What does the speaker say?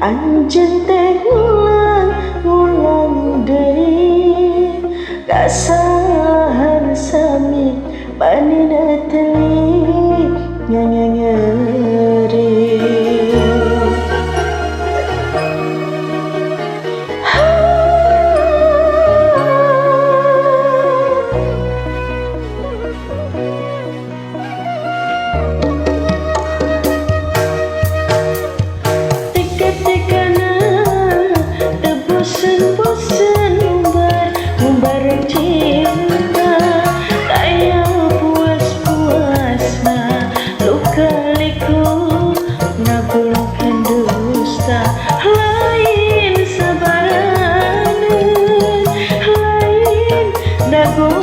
Anjeun teh ngulang deui kasalahan sami manehna teu ngeri. Bosen umbar cinta kaya puas-puasna luka liku ngabulkan dusta lain sabaran lain dagu